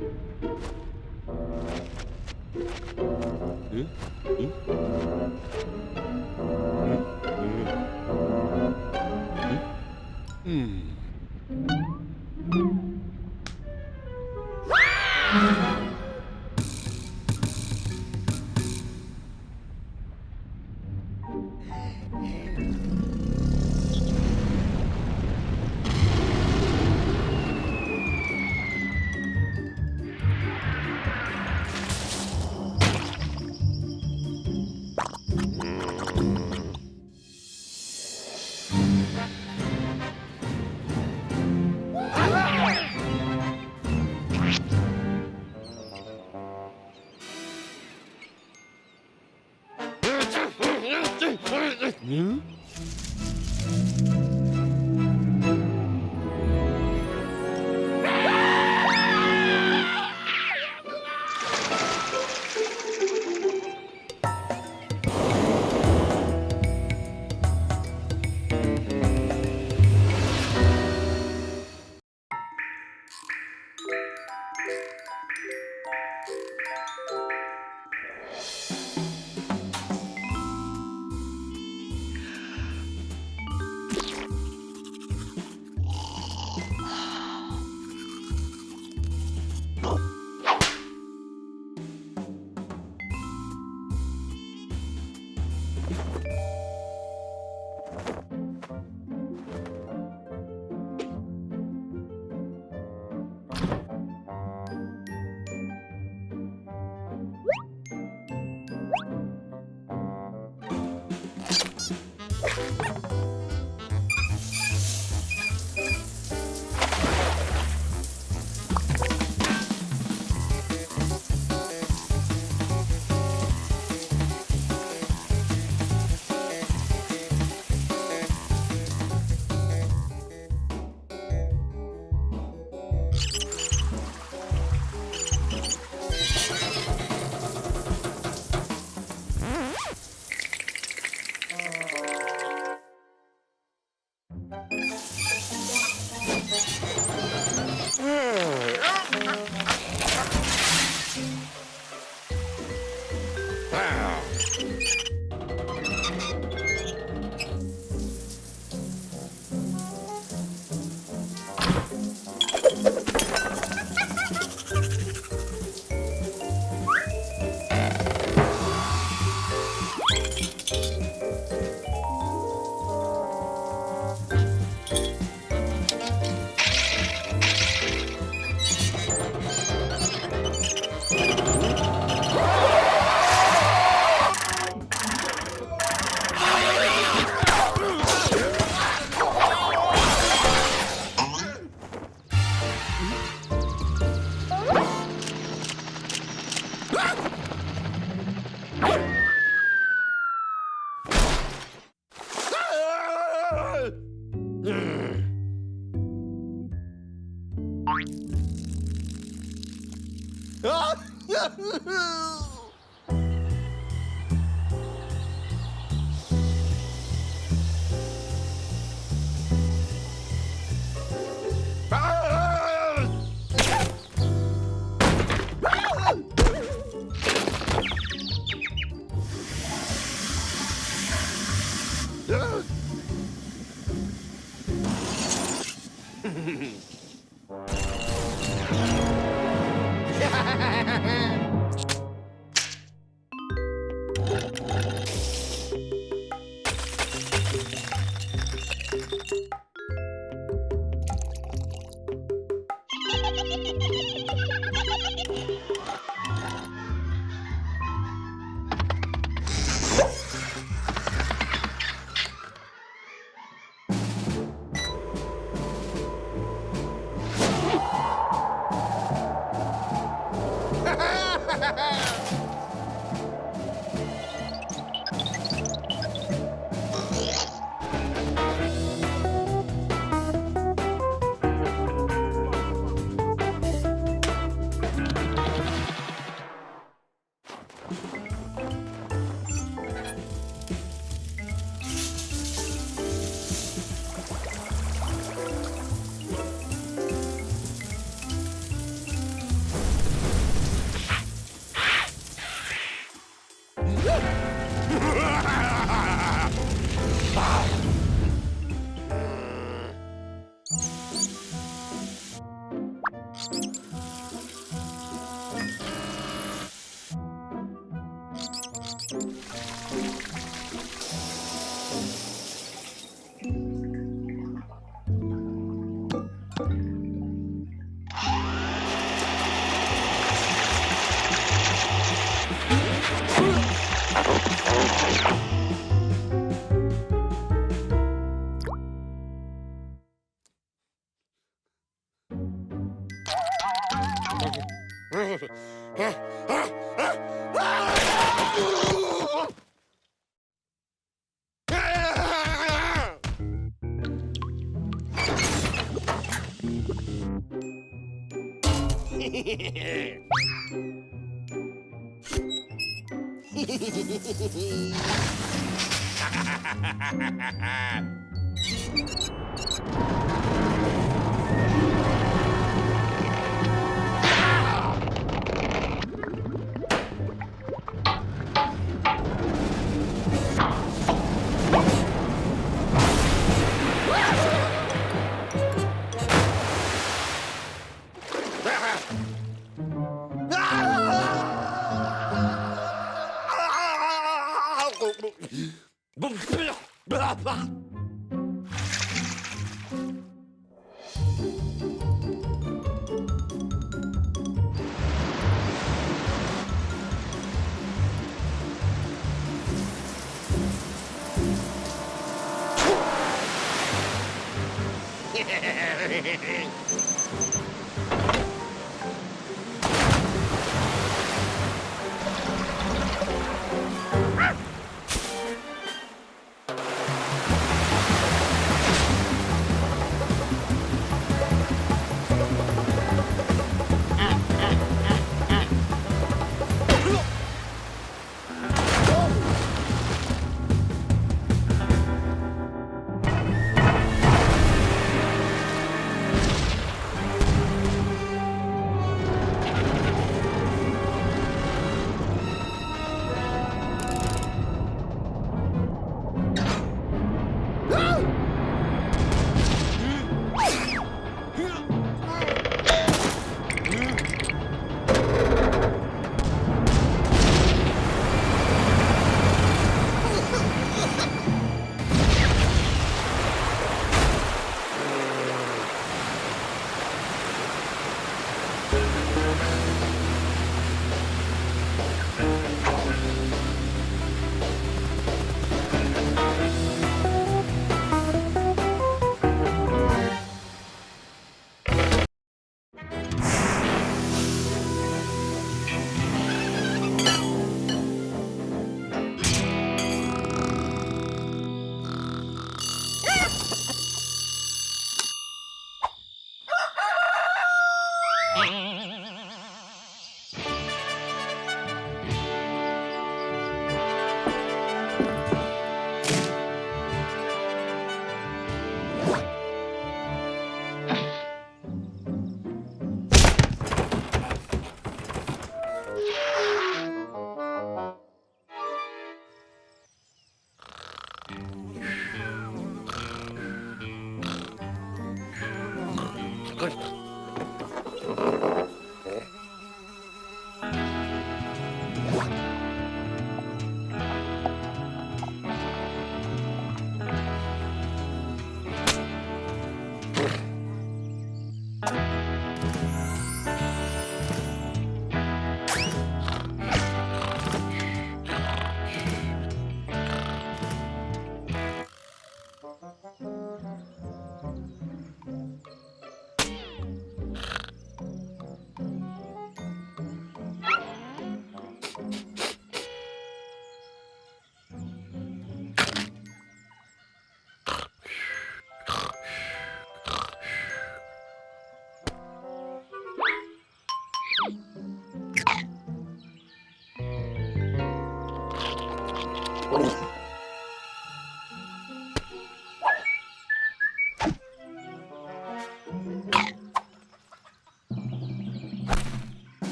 Hı? Hı? Hı? Hı?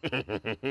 Huh?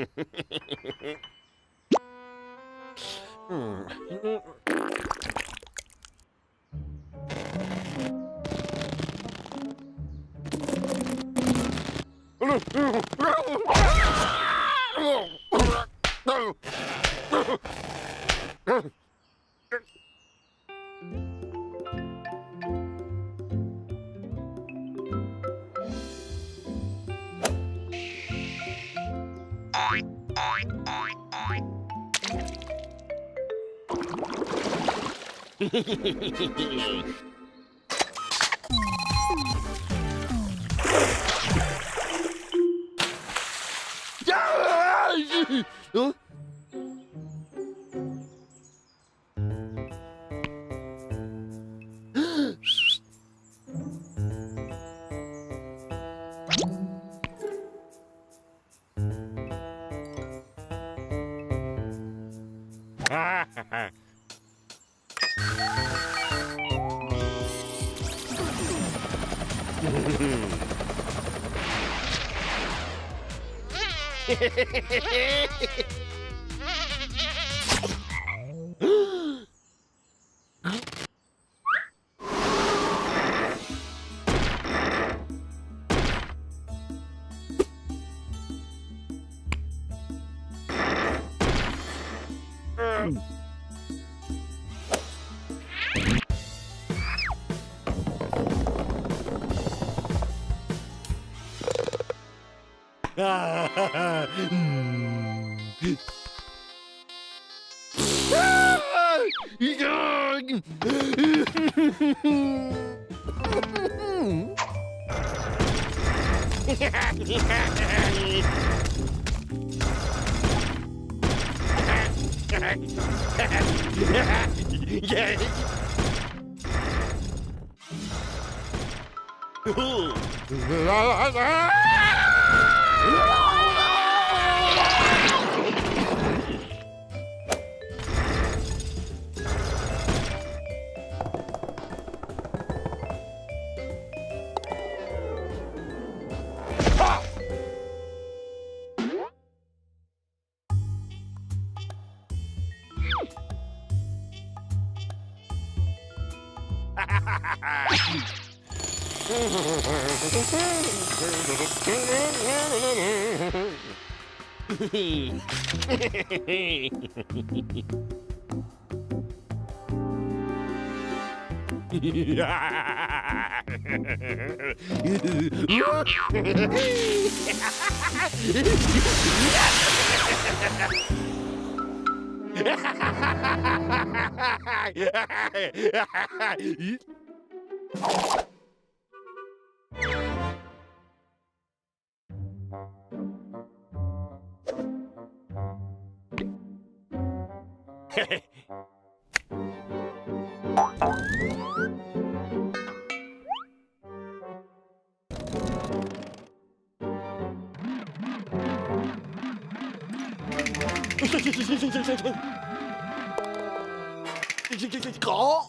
Có.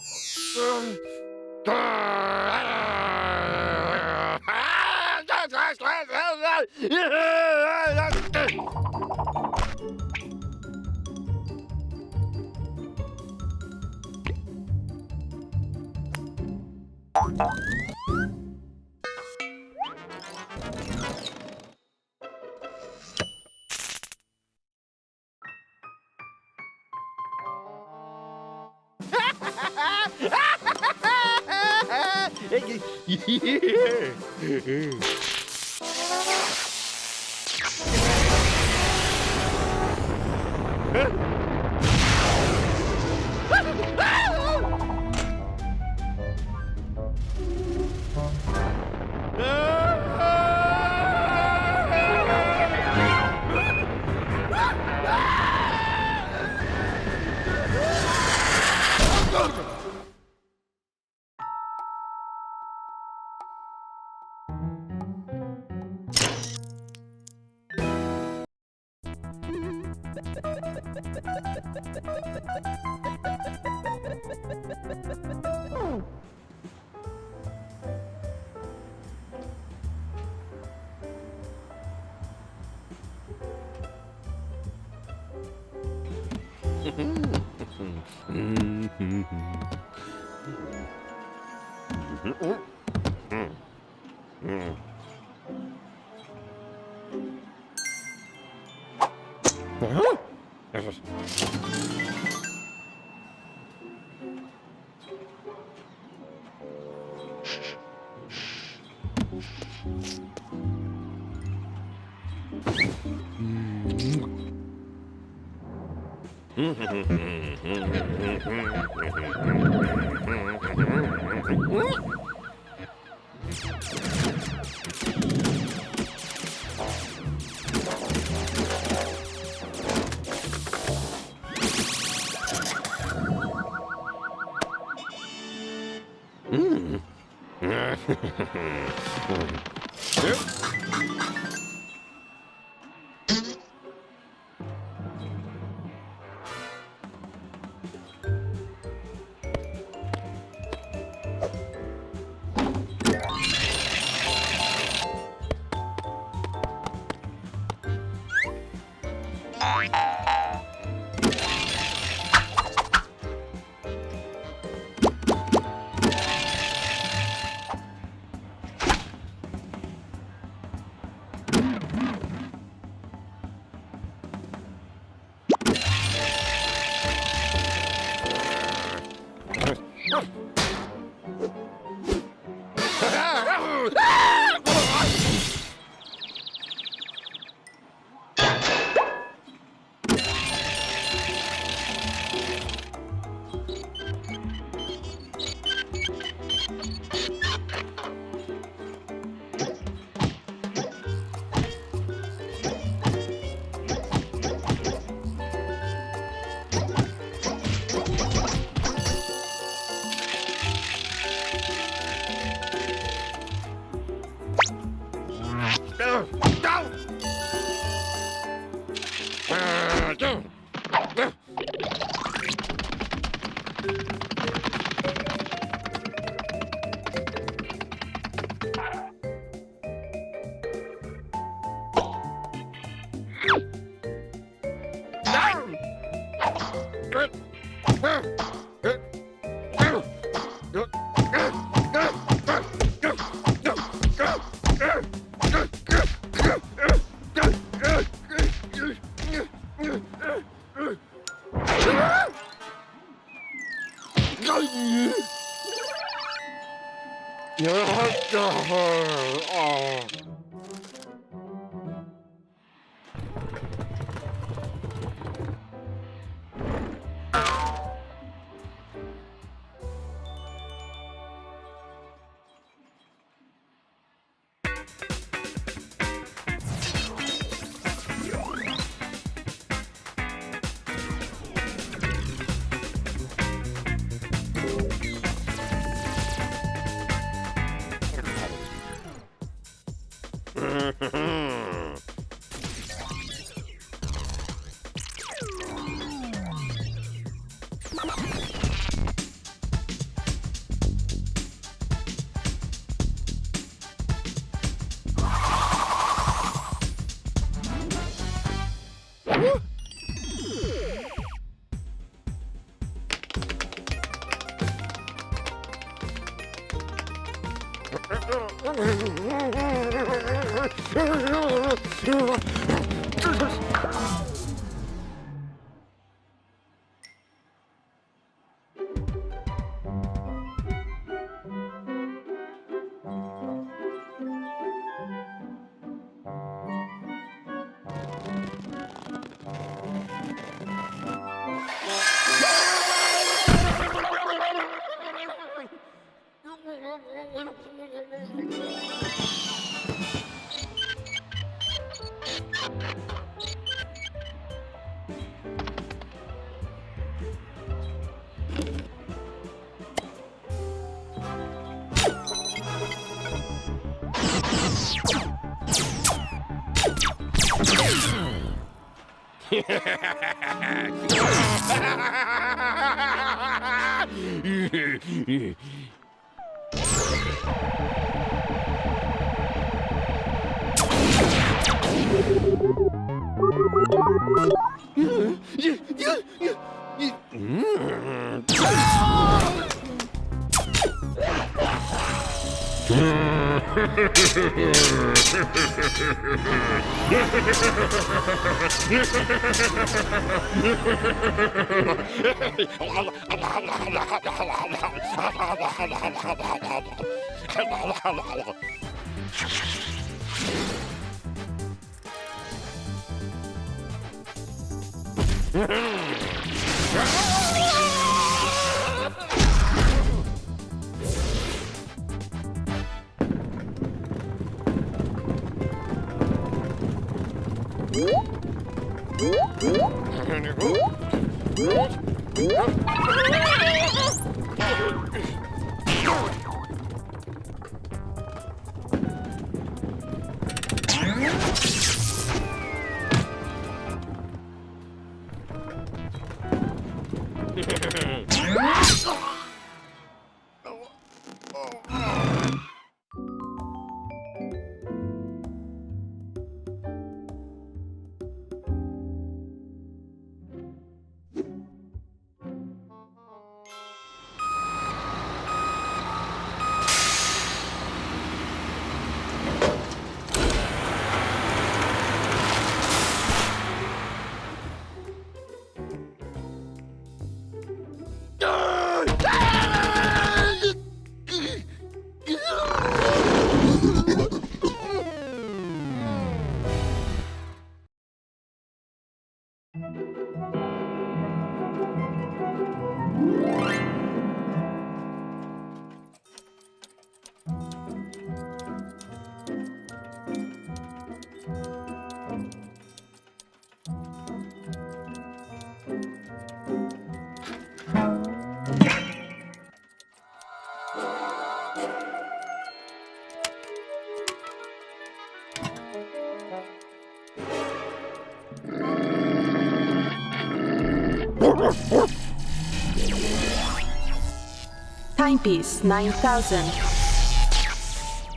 Timepiece 9000.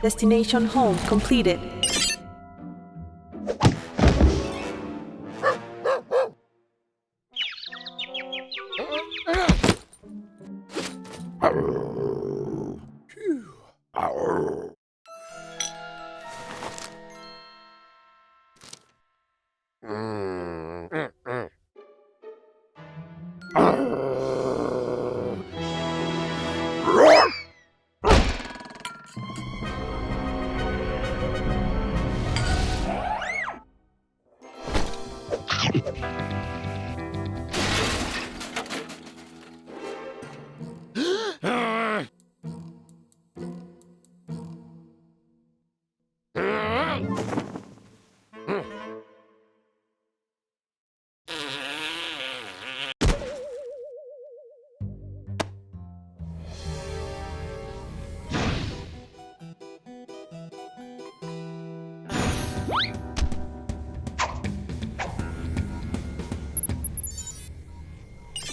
Destination home completed.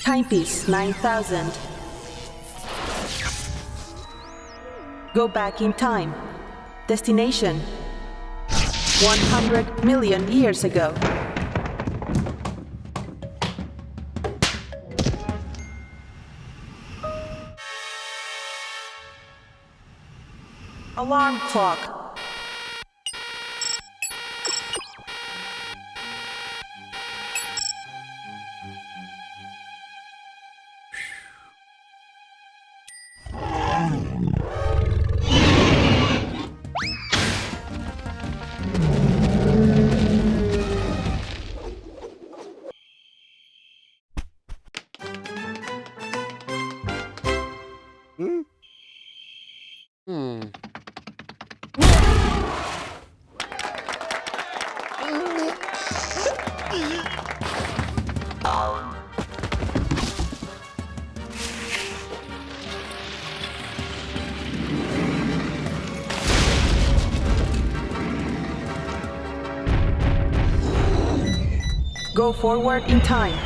Timepiece 9000. Go back in time. Destination 100 million years ago. Alarm clock. Go forward in time.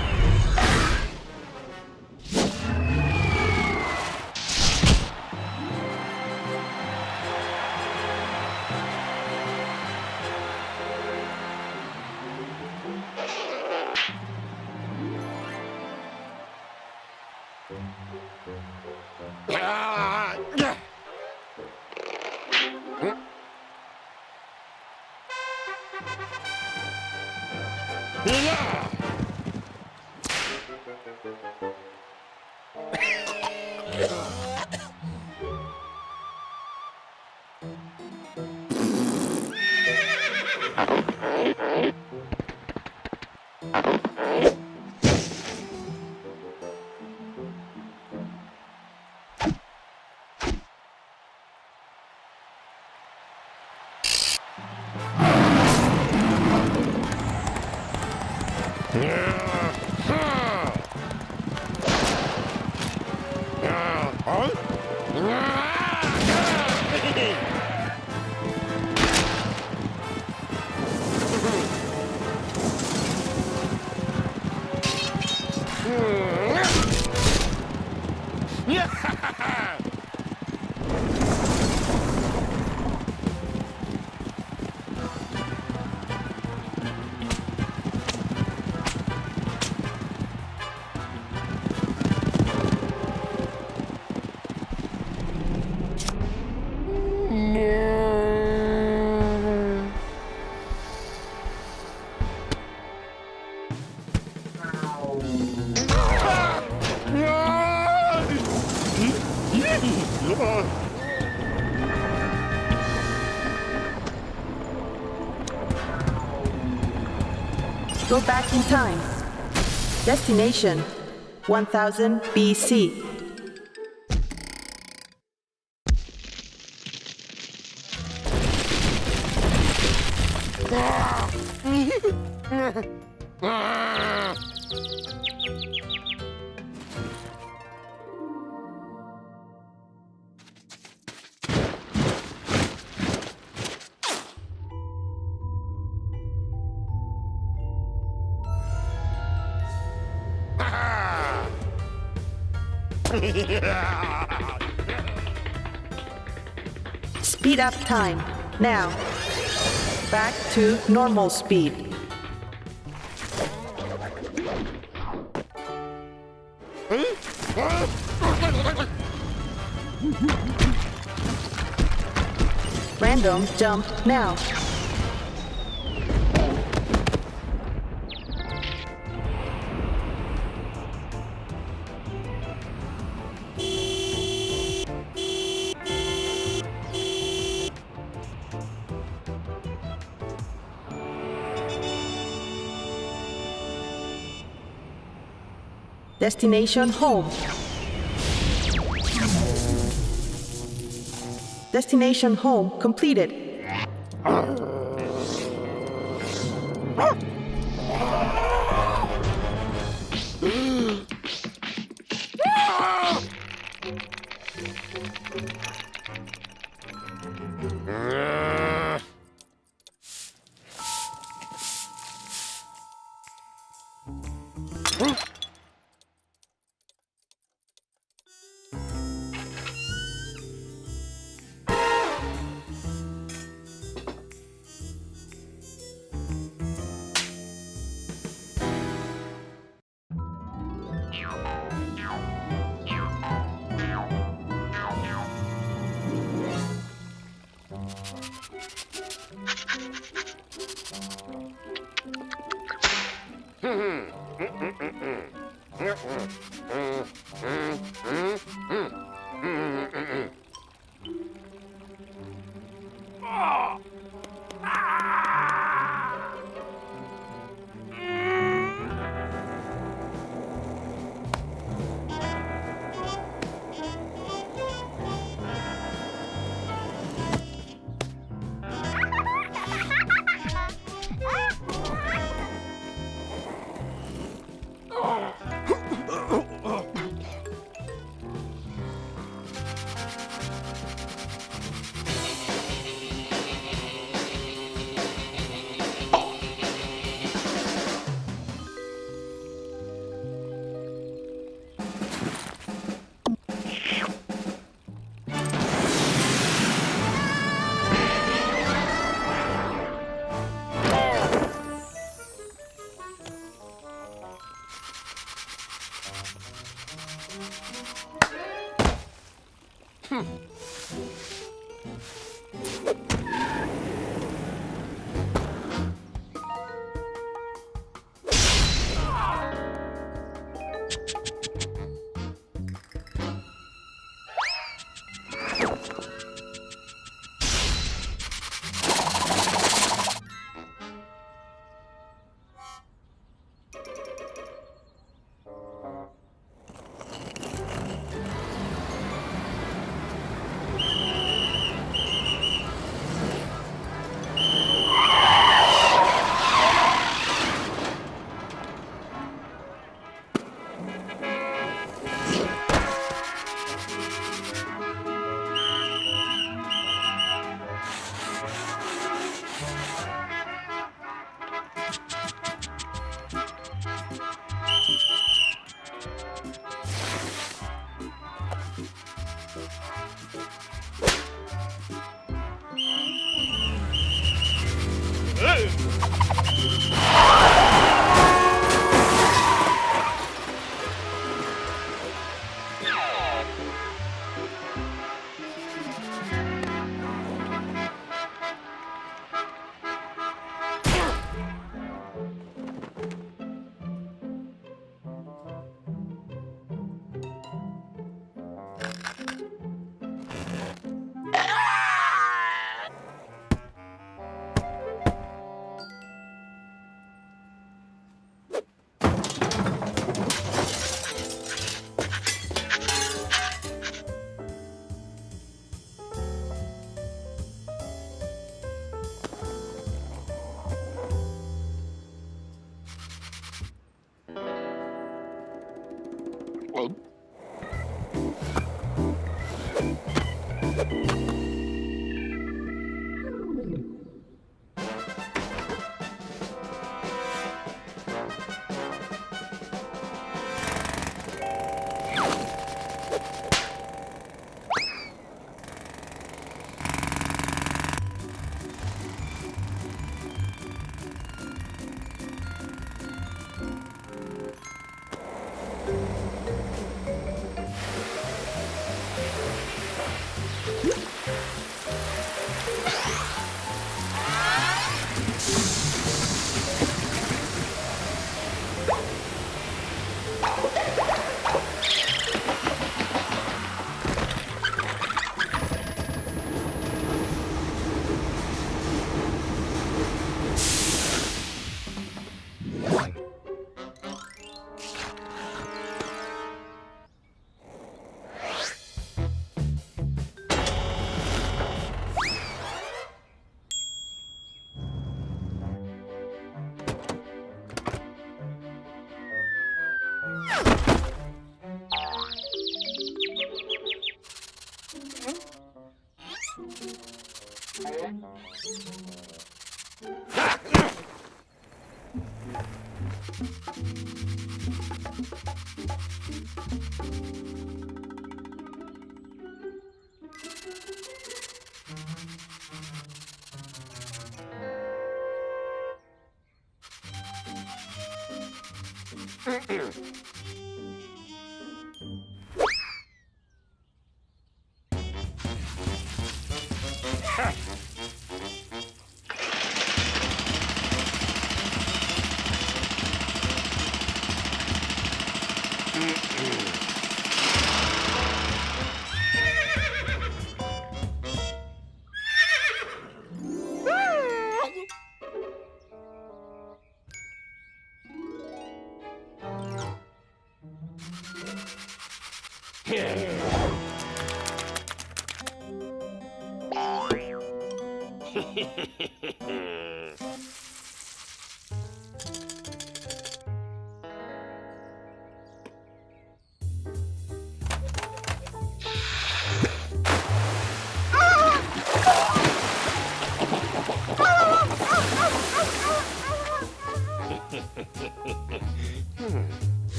Go back in time. Destination 1000 BC. Speed up time. Now. Back to normal speed. Random jump now. Destination home. Destination home completed.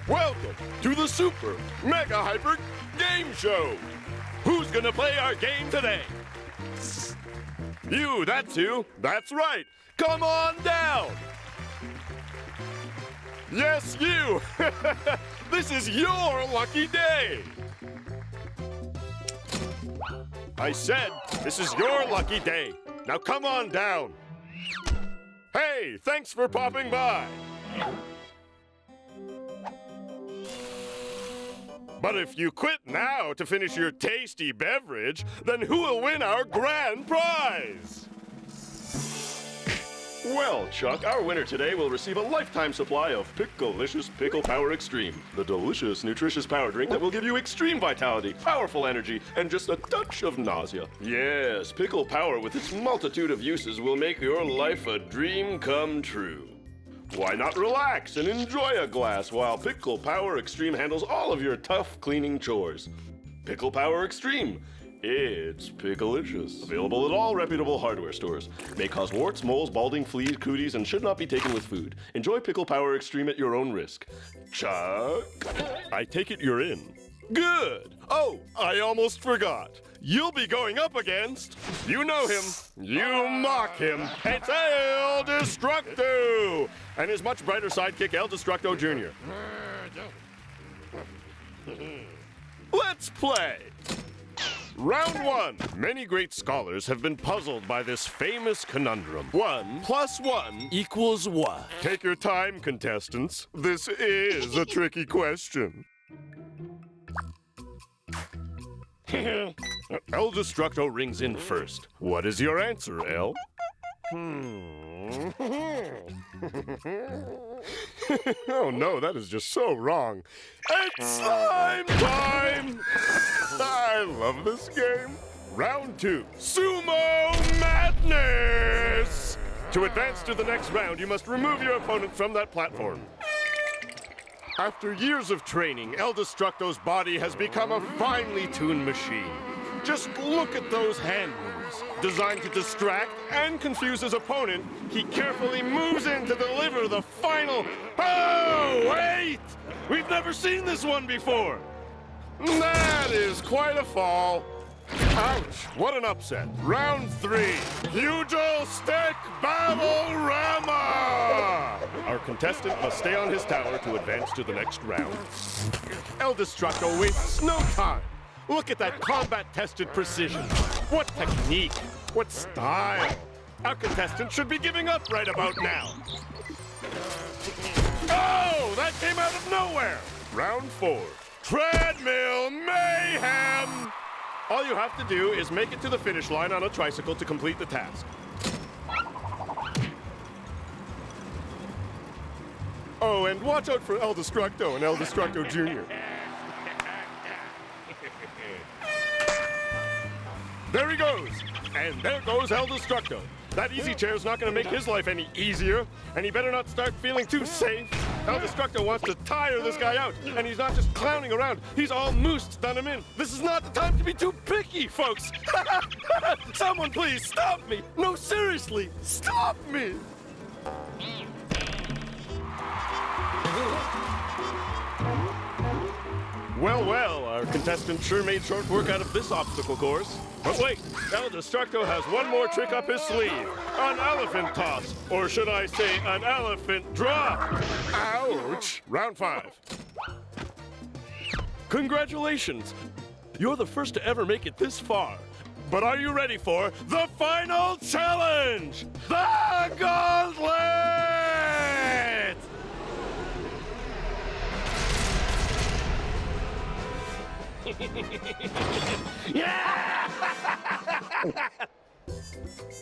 Welcome to the Super Mega Hyper Game Show. Who's gonna play our game today? You, that's you. That's right. Come on down. Yes, you! This is your lucky day! I said, this is your lucky day. Now come on down. Hey, thanks for popping by. But if you quit now to finish your tasty beverage, then who will win our grand prize? Well, Chuck, our winner today will receive a lifetime supply of Picklelicious Pickle Power Extreme, the delicious, nutritious power drink that will give you extreme vitality, powerful energy, and just a touch of nausea. Yes, Pickle Power with its multitude of uses will make your life a dream come true. Why not relax and enjoy a glass while Pickle Power Extreme handles all of your tough cleaning chores? Pickle Power Extreme. It's Picklelicious. Available at all reputable hardware stores. May cause warts, moles, balding, fleas, cooties, and should not be taken with food. Enjoy Pickle Power Extreme at your own risk. Chuck? I take it you're in. Good. Oh, I almost forgot. You'll be going up against... You know him. You mock him. It's El Destructo! And his much brighter sidekick, El Destructo Jr. Let's play. Round 1. Many great scholars have been puzzled by this famous conundrum. 1 + 1 equals what? Take your time, contestants. This is a tricky question. El Destructo rings in first. What is your answer, El? Oh no, that is just so wrong. It's slime time! I love this game. Round 2, Sumo Madness! To advance to the next round, you must remove your opponent from that platform. After years of training, El Destructo's body has become a finely tuned machine. Just look at those hand moves. Designed to distract and confuse his opponent, he carefully moves in to deliver the final... Oh, wait! We've never seen this one before! That is quite a fall. Ouch, what an upset. Round 3, Pugil Stick Battle-Rama! Our contestant must stay on his tower to advance to the next round. El Destructo wastes no time. Look at that combat-tested precision. What technique, what style. Our contestant should be giving up right about now. Oh, that came out of nowhere. Round 4, Treadmill Mayhem! All you have to do is make it to the finish line on a tricycle to complete the task. Oh, and watch out for El Destructo and El Destructo Jr. There he goes! And there goes El Destructo. That easy chair's not gonna make his life any easier, and he better not start feeling too safe. El Destructo wants to tire this guy out, and he's not just clowning around, he's almost done him in. This is not the time to be too picky, folks! Someone please stop me! No, seriously, stop me! Well, well, our contestant sure made short work out of this obstacle course. But wait, El Destructo has one more trick up his sleeve. An elephant toss, or should I say an elephant drop. Ouch! Round 5. Congratulations! You're the first to ever make it this far. But are you ready for the final challenge? The Gauntlet! Yeah!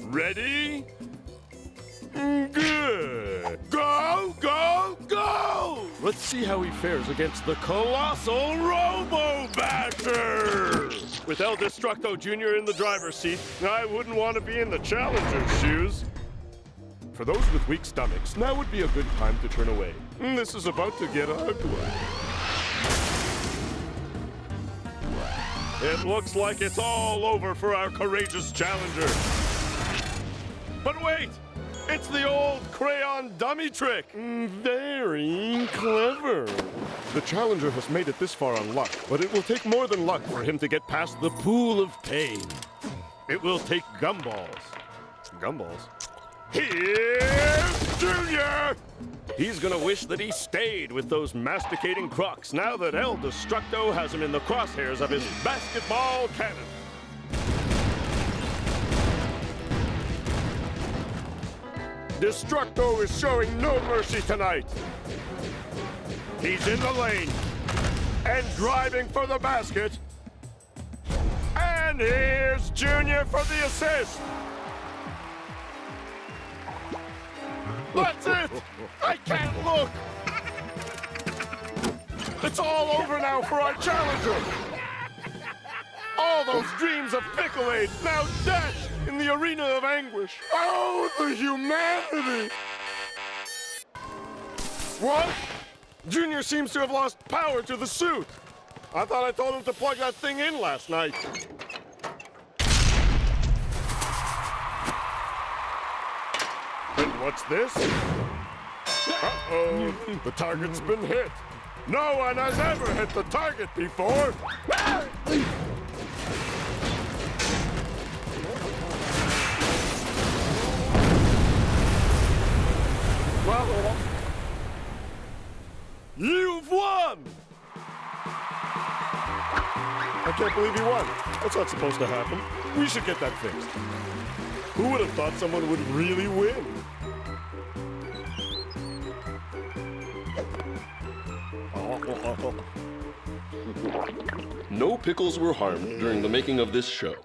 Ready? Good. Go, go, go! Let's see how he fares against the colossal Robo Basher! With El Destructo Jr. in the driver's seat, I wouldn't want to be in the challenger's shoes. For those with weak stomachs, now would be a good time to turn away. This is about to get ugly. It looks like it's all over for our courageous challenger. But wait! It's the old crayon dummy trick! Very clever. The challenger has made it this far on luck, but it will take more than luck for him to get past the pool of pain. It will take gumballs. Gumballs? Here's Junior! He's gonna wish that he stayed with those masticating crocs now that El Destructo has him in the crosshairs of his basketball cannon. Destructo is showing no mercy tonight. He's in the lane and driving for the basket. And here's Junior for the assist. That's it! I can't look! It's all over now for our challenger! All those dreams of Pickle-Aid now dashed in the arena of anguish. Oh, the humanity! What? Junior seems to have lost power to the suit. I thought I told him to plug that thing in last night. And what's this? Uh-oh, the target's been hit. No one has ever hit the target before. Well, you've won! I can't believe he won. That's not supposed to happen. We should get that fixed. Who would have thought someone would really win? No pickles were harmed during the making of this show.